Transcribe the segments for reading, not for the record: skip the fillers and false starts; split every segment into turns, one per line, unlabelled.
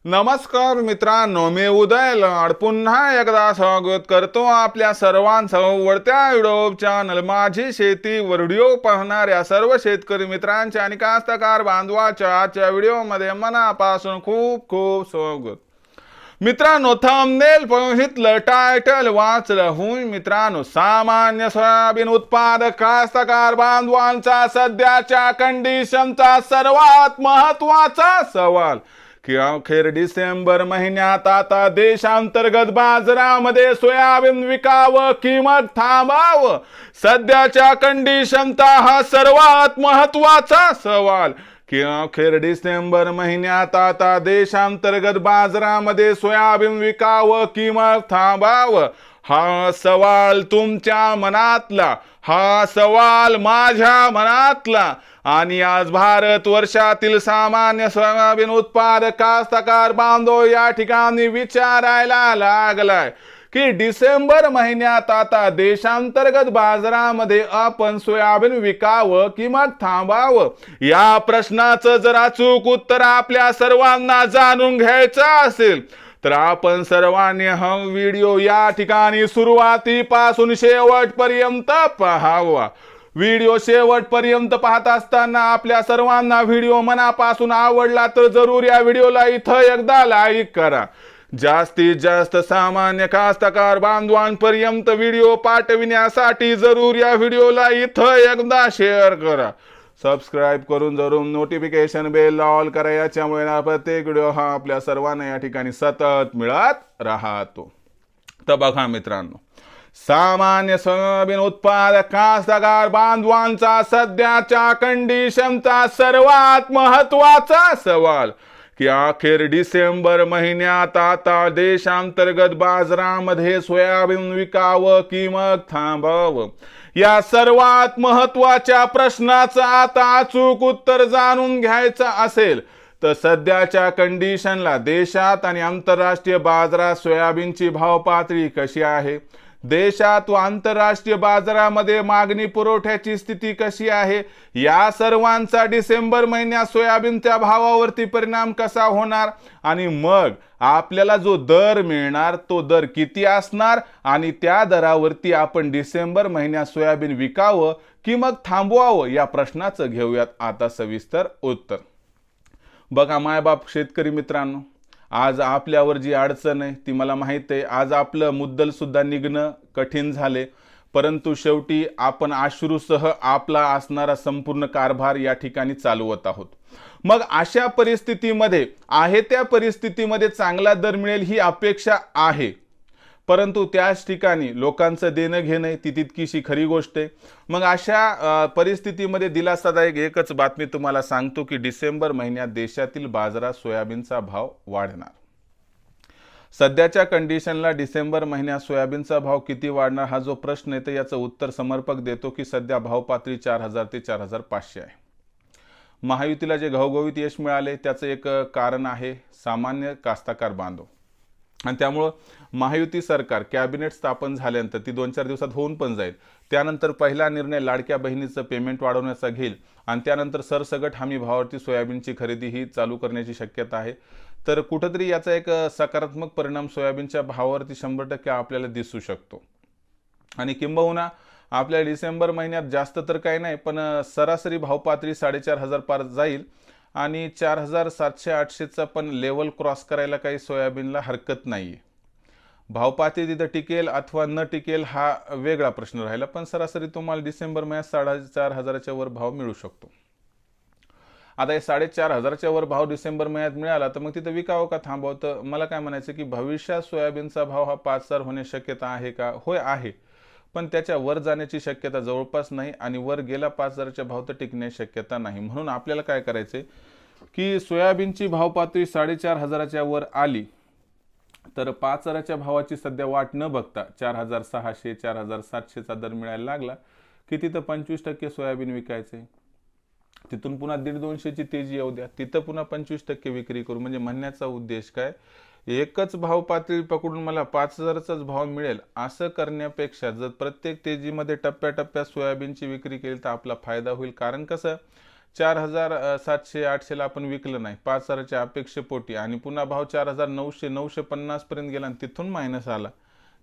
नमस्कार मित्रांनो, मी उदय लाड पुन्हा एकदा स्वागत करतो आपल्या सर्वांचं वरत्या युट्यूब चॅनल माझी शेती व्हिडिओ पाहणाऱ्या सर्व शेतकरी मित्रांच्या आणि कास्तकार बांधवाच्या आजच्या व्हिडिओमध्ये मनापासून खूप खूप स्वागत। मित्रांनो, थंबनेल पाहिलं, टायटल वाचलं होय मित्रांनो, सामान्य सोयाबीन उत्पादक कास्तकार बांधवांचा सध्याच्या कंडिशनचा सर्वात महत्त्वाचा सवाल की अखेर डिसेंबर महिन्यात आता देशांतर्गत बाजारामध्ये सोयाबीन विकावं की मग थांबावं, सध्याच्या कंडिशनचा हा सर्वात महत्त्वाचा सवाल की अखेर डिसेंबर महिन्यात आता देशांतर्गत बाजारामध्ये सोयाबीन विकावं की मग थांबावं, हा सवाल तुमच्या मनातला, हा सवाल माझ्या मनातला आणि आज भारत वर्षातील सामान्य सोयाबीन उत्पादक कास्तकार बांधव या ठिकाणी विचारायला लागलाय की डिसेंबर महिन्यात आता देशांतर्गत बाजारामध्ये आपण सोयाबीन विकावं की मग थांबावं, या प्रश्नाचं जर अचूक उत्तर आपल्या सर्वांना जाणून घ्यायचं असेल तर आपण सर्वांनी हा व्हिडिओ या ठिकाणी सुरुवातीपासून शेवटपर्यंत पाहावा। व्हिडिओ शेवटपर्यंत पाहत असताना आपल्या सर्वांना व्हिडिओ मनापासून आवडला तर जरूर या व्हिडिओला इथं एकदा लाईक करा। जास्तीत जास्त सामान्य कास्तकार बांधवांपर्यंत व्हिडिओ पाठविण्यासाठी जरूर या व्हिडिओला इथं एकदा शेअर करा। सबस्क्राइब करून जरूर नोटिफिकेशन बेल ऑल करा, याच्यामुळे प्रत्येक व्हिडिओ हा आपल्या सर्वांना या ठिकाणी सतत मिळत राहतो। तर बघा मित्रांनो, सामान्य सोयाबीन उत्पादक कास्तकार बांधवांचा सध्याच्या कंडिशनचा सर्वात महत्त्वाचा सवाल की अखेर डिसेंबर महिन्यात आता देशांतर्गत बाजारामध्ये सोयाबीन विकावं की मग थांबावं, या सर्वात महत्त्वाच्या प्रश्नाचं आता अचूक उत्तर जाणून घ्यायचं असेल तर सध्याच्या कंडिशनला देशात आणि आंतरराष्ट्रीय बाजारात सोयाबीनची भाव पातळी कशी आहे, देशात व आंतरराष्ट्रीय बाजारामध्ये मागणी पुरवठ्याची स्थिती कशी आहे, या सर्वांचा डिसेंबर महिन्यात सोयाबीनच्या भावावरती परिणाम कसा होणार आणि मग आपल्याला जो दर मिळणार तो दर किती असणार आणि त्या दरावरती आपण डिसेंबर महिन्यात सोयाबीन विकावं की मग थांबवावं, या प्रश्नाचं घेऊयात आता सविस्तर उत्तर। बघा मायबाप शेतकरी मित्रांनो, आज आपल्यावर जी अडचण आहे ती मला माहित आहे। आज आपलं मुद्दल सुद्धा निघणं कठीण झाले, परंतु शेवटी आपण अश्रूसह आपला असणारा संपूर्ण कारभार या ठिकाणी चालवत आहोत। मग अशा परिस्थितीमध्ये आहे त्या परिस्थितीमध्ये चांगला दर मिळेल ही अपेक्षा आहे, परंतु त्याच ठिकाणी लोकांचं देणं घेणं ती तितकीशी खरी गोष्ट आहे। मग अशा परिस्थितीमध्ये दिलासादायक एकच बातमी तुम्हाला सांगतो की डिसेंबर महिन्यात देशातील बाजारात सोयाबीनचा भाव वाढणार। सध्याच्या कंडिशनला डिसेंबर महिन्यात सोयाबीनचा भाव किती वाढणार हा जो प्रश्न आहे तर याचं उत्तर समर्पक देतो की सध्या भाव पातळी 4000 ते 4500 आहे। महायुतीला जे घवघवीत यश मिळाले त्याचं एक कारण आहे सामान्य कास्तकार बांधव, आणि त्यामुळे महायुती सरकार कॅबिनेट स्थापन झाल्यानंतर ती 2-4 दिवसात होऊन पण जाईल। त्यानंतर पहिला निर्णय लाडक्या बहिणीचं पेमेंट वाढवण्याचा घेईल आणि त्यानंतर सरसगट हमी भावावरती सोयाबीनची खरेदी ही चालू करण्याची शक्यता आहे। तर कुठेतरी याचा एक सकारात्मक परिणाम सोयाबीनच्या भावावरती 100% आपल्याला दिसू शकतो आणि किंबहुना आपल्या डिसेंबर महिन्यात जास्त तर काही नाही पण सरासरी भाव पातळी 4500 पार जाईल आणि 4700-800चा पण लेवल क्रॉस करायला काही सोयाबीनला हरकत नाहीये। भाव पातळी तिथं टिकेल अथवा न टिकेल हा वेगळा प्रश्न राहिला, पण सरासरी तुम्हाला डिसेंबर महिन्यात 4500च्या वर भाव मिळू शकतो। आता हे 4500च्या वर भाव डिसेंबर महिन्यात मिळाला तर मग तिथं विकावं का थांबावं, तर मला काय म्हणायचं की भविष्यात सोयाबीनचा भाव हा 5000 होण्याची शक्यता आहे का, होय आहे, पण त्याच्या वर जाण्याची शक्यता जवळपास नाही आणि वर गेला 5000च्या भाव तर टिकण्याची शक्यता नाही। म्हणून आपल्याला काय करायचे की सोयाबीनची भाव पातळी 4500च्या वर आली तर 5000च्या भावाची सध्या वाट न बघता 4600-4700चा दर मिळायला लागला की तिथं 25% सोयाबीन विकायचे, तिथून पुन्हा 150-200ची तेजी येऊ द्या, तिथं पुन्हा 25% विक्री करू। म्हणजे म्हणण्याचा उद्देश काय, एकच भाव पातळी पकडून मला 5000चाच भाव मिळेल असं करण्यापेक्षा जर प्रत्येक तेजीमध्ये टप्प्याटप्प्यात सोयाबीनची विक्री केली तर आपला फायदा होईल। कारण कसं 4,700-800ला आपण विकलं नाही, 5,000च्या अपेक्षेपोटी, आणि पुन्हा भाव 4,900-950 पर्यंत गेला आणि तिथून मायनस आला,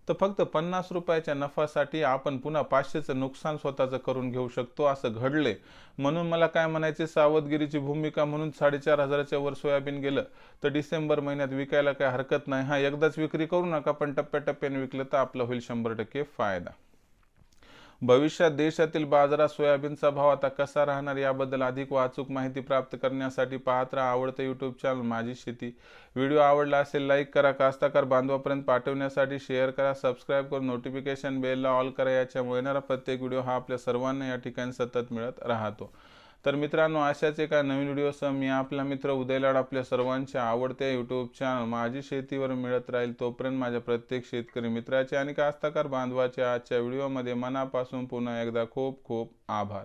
तर फक्त 50 रुपयाच्या नफासाठी आपण पुन्हा 500चं नुकसान स्वतःचं करून घेऊ शकतो. असं घडले म्हणून मला काय म्हणायचे, सावधगिरीची भूमिका म्हणून 4,500च्या वर सोयाबीन गेलं तर डिसेंबर महिन्यात विकायला काय हरकत नाही. हा, एकदाच विक्री करू नका, पण टप्प्याटप्प्याने विकलं तर आपलं होईल 100% फायदा. भविष्यात देशातील बाजारात सोयाबीनचा भाव आता कसा राहणार याबद्दल अधिक अचूक माहिती प्राप्त करण्यासाठी पाहत राहा आवडतं यूट्यूब चॅनल माझी शेती. व्हिडिओ आवडला असेल लाईक करा, कास्ताकार बांधवापर्यंत पाठवण्यासाठी शेअर करा, सबस्क्राईब करून नोटिफिकेशन बेलला ऑल करा. याच्यामुळे येणारा प्रत्येक व्हिडिओ हा आपल्या सर्वांना या ठिकाणी सतत मिळत राहतो. तर मित्रांनो, अशाच एका नवीन व्हिडिओसह मी आपला मित्र उदय लाड आपल्या सर्वांच्या आवडत्या यूट्यूब चॅनल माझी शेतीवर मिळत राहील. तोपर्यंत माझ्या प्रत्येक शेतकरी मित्राचे आणि कास्ताकार बांधवाचे आजच्या व्हिडिओमध्ये मनापासून पुन्हा एकदा खूप खूप आभार.